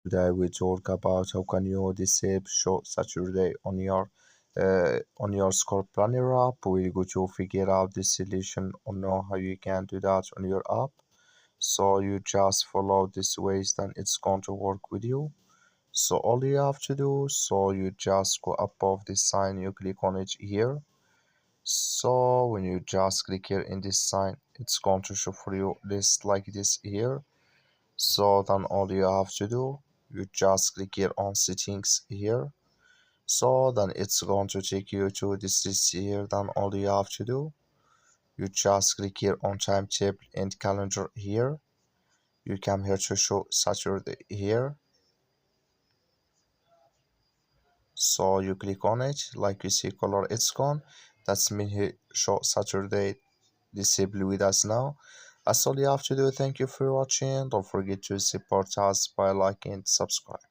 Today we talk about how can you disable show Saturday on your score planner app. We go to figure out the solution or know how you can do that on your app. So you just follow this ways, then it's going to work with you. So all you have to do, so you just go above this sign, you click on it here. So when you just click here in this sign, it's going to show for you list like this here. So then all you have to do, you just click here on settings here. So then it's going to take you to this list here. Then all you have to do, you just click here on timetable and calendar here. You come here to show Saturday here. So you click on it, like you see color it's gone. That's mean here show Saturday disable with us now. That's all you have to do. Thank you for watching. Don't forget to support us by liking and subscribe.